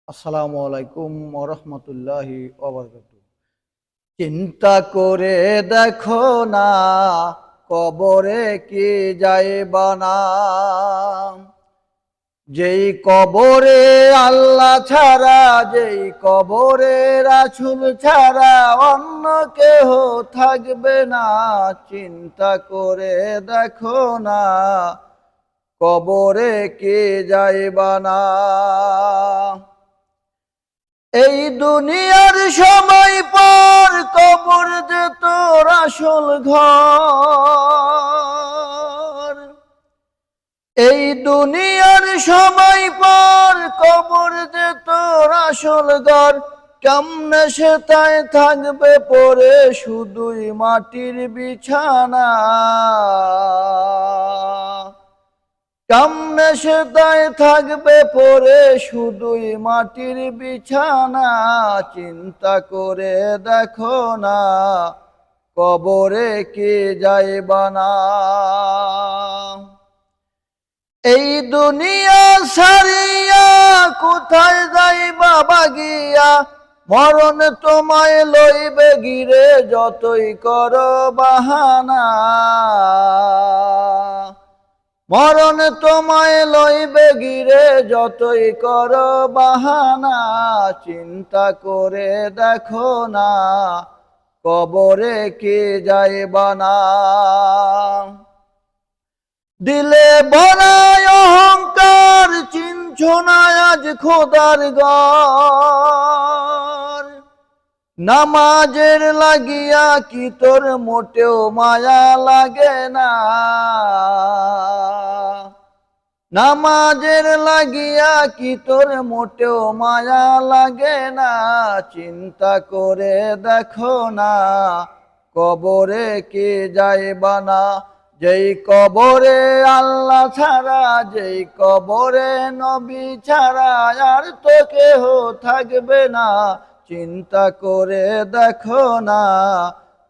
আসসালামু আলাইকুম ওরহমতুল্লাহি ওবারাকাতুহু। চিন্তা করে দেখো না, কবরে কি যাইবা না। যেই কবরে আল্লাহ ছাড়া, যেই কবরে রাসূল ছাড়া অন্য কেহ থাকবে না। চিন্তা করে দেখো না, কবরে কি যাইবা না। এই দুনিয়ার সময় পর কবর যে তোর আসল ঘর। এই দুনিয়ার সময় পর কবর যে তোর আসল ঘর। কেমনে সেটাই থাকবে পরে শুধুই মাটির বিছানা। কেমনে সেটাই থাকবে পরে শুধুই মাটির বিছানা। চিন্তা করে দেখো না, কবরে কে যাইবা না। এই দুনিয়া ছাড়িয়া কোথায় যাইবা বাগিয়া। মরণ তোমায় লইবে গিরে যতই করো বাহানা। মরণ তোমায় লইবে গিরে যতই করো বাহানা। চিন্তা করে দেখো না, কবরে কে যাইবা না। দিলে বড়াই অহংকার, চিনছ না আজ খোদার ঘর। নামাজের লাগিয়া কি তোর মোটেও মায়া লাগে না। নামাজের লাগিয়া কি তোর মোটেও মায়া লাগে না। চিন্তা করে দেখো না, কবরে কে যাইবা না। যেই কবরে আল্লাহ ছাড়া, যেই কবরে নবী ছাড়া আর তো কেহ থাকবে না। চিন্তা করে দেখো না,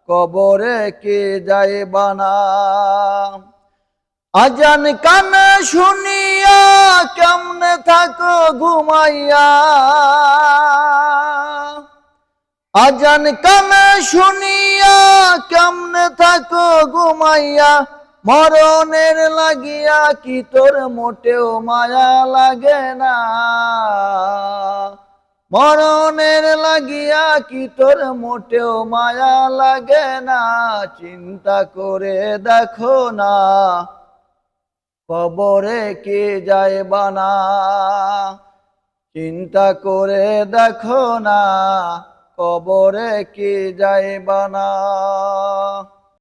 কবরে কে যাইবা না। আজান কানে শুনিয়া কেমনে থাকো ঘুমাইয়া। আজান কানে শুনিয়া কেমনে থাকো ঘুমাইয়া। মরণের লাগিয়া কি তোর মোটেও মায়া লাগে না। মরণের লাগিয়া কি তোর মোটেও মায়া লাগে না। চিন্তা করে দেখো না, কবরে কে যাইবা না। চিন্তা করে দেখো না, কবরে কে যাইবা না।